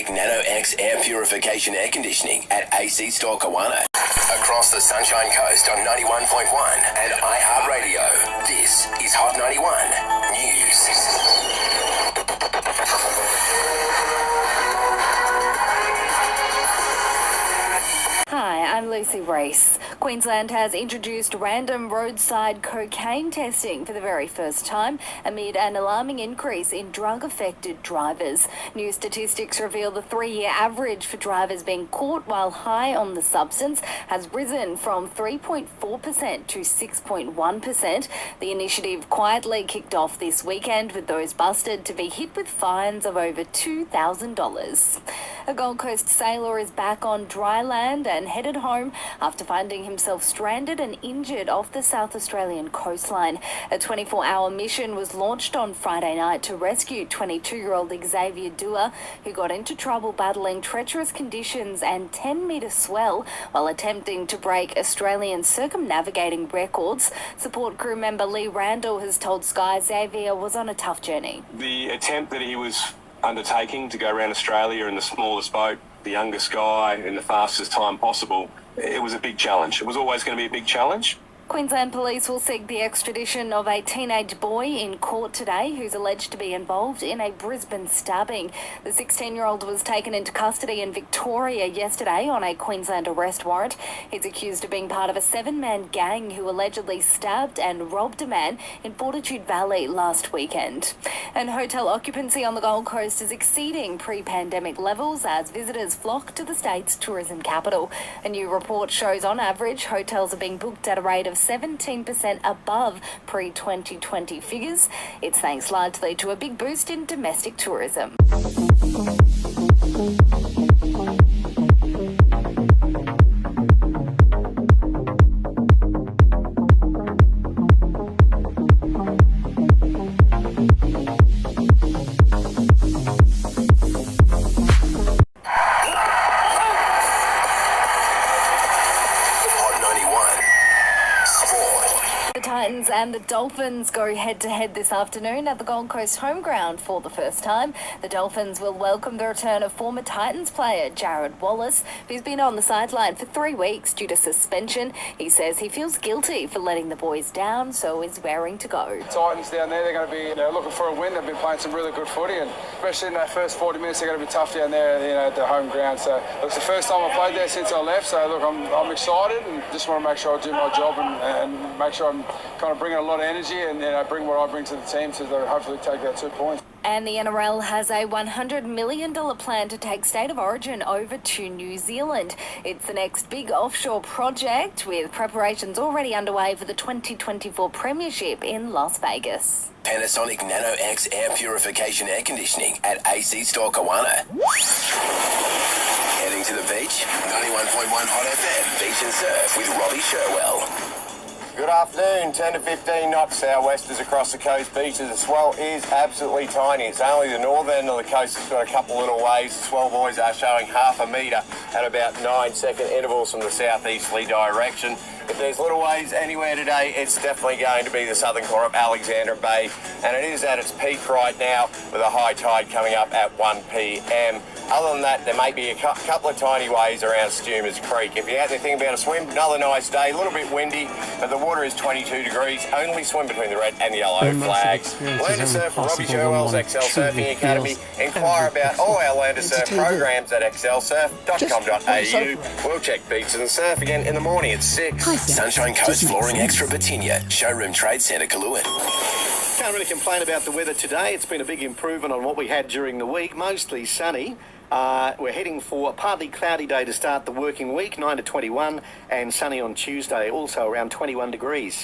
Panasonic Nano X air purification air conditioning at AC Store Kawana. Across the Sunshine Coast on 91.1 and iHeartRadio. This is Hot 91 News. Hi, I'm Lucy Reece. Queensland has introduced random roadside cocaine testing for the very first time amid an alarming increase in drug-affected drivers. New statistics reveal the 3-year average for drivers being caught while high on the substance has risen from 3.4% to 6.1%. The initiative quietly kicked off this weekend with those busted to be hit with fines of over $2,000. A Gold Coast sailor is back on dry land and headed home after finding himself stranded and injured off the South Australian coastline. A 24-hour mission was launched on Friday night to rescue 22-year-old Xavier Dua, who got into trouble battling treacherous conditions and 10-metre swell while attempting to break Australian circumnavigating records. Support crew member Lee Randall has told Sky Xavier was on a tough journey. The attempt that he was undertaking to go around Australia in the smallest boat, the youngest guy, in the fastest time possible, it was a big challenge. It was always going to be a big challenge. Queensland Police will seek the extradition of a teenage boy in court today who's alleged to be involved in a Brisbane stabbing. The 16-year-old was taken into custody in Victoria yesterday on a Queensland arrest warrant. He's accused of being part of a 7-man gang who allegedly stabbed and robbed a man in Fortitude Valley last weekend. And hotel occupancy on the Gold Coast is exceeding pre-pandemic levels as visitors flock to the state's tourism capital. A new report shows on average hotels are being booked at a rate of 17% above pre-2020 figures. It's thanks largely to a big boost in domestic tourism. Titans and the Dolphins go head-to-head this afternoon at the Gold Coast home ground for the first time. The Dolphins will welcome the return of former Titans player Jared Wallace, who's been on the sideline for 3 weeks due to suspension. He says he feels guilty for letting the boys down, so is raring to go. Titans down there, they're going to be looking for a win. They've been playing some really good footy, and especially in that first 40 minutes, they're going to be tough down there, at the home ground. So it's the first time I played there since I left. So look, I'm excited and just want to make sure I do my job and make sure I'm kind of bringing a lot of energy and bring what I bring to the team to hopefully take that 2 points. And the NRL has a $100 million plan to take State of Origin over to New Zealand. It's the next big offshore project, with preparations already underway for the 2024 Premiership in Las Vegas. Panasonic Nano X air purification air conditioning at AC Store Kawana. Heading to the beach? 91.1 Hot FM. Beach and surf with Robbie Sherwell. Good afternoon. 10 to 15 knots southwesters across the coast beaches. The swell is absolutely tiny. It's only the northern end of the coast that's got a couple little waves. The swell buoys are showing half a metre at about 9-second intervals from the southeasterly direction. If there's little waves anywhere today, it's definitely going to be the southern corner of Alexandra Bay, and it is at its peak right now with a high tide coming up at 1 p.m. Other than that, there may be a couple of tiny waves around Stumers Creek. If you're out there thinking about a swim, another nice day, a little bit windy, but the water is 22 degrees. Only swim between the red and the yellow flags. Land to surf for Robbie Sherwell's XL Surfing Academy. Inquire about all our land to surf programs at xlsurf.com.au. We'll check beaches and surf again in the morning at 6. Sunshine Coast Flooring Extra Batinia, Showroom Trade Centre, Kaluan. Can't really complain about the weather today. It's been a big improvement on what we had during the week. Mostly sunny. We're heading for a partly cloudy day to start the working week, 9 to 21, and sunny on Tuesday, also around 21 degrees.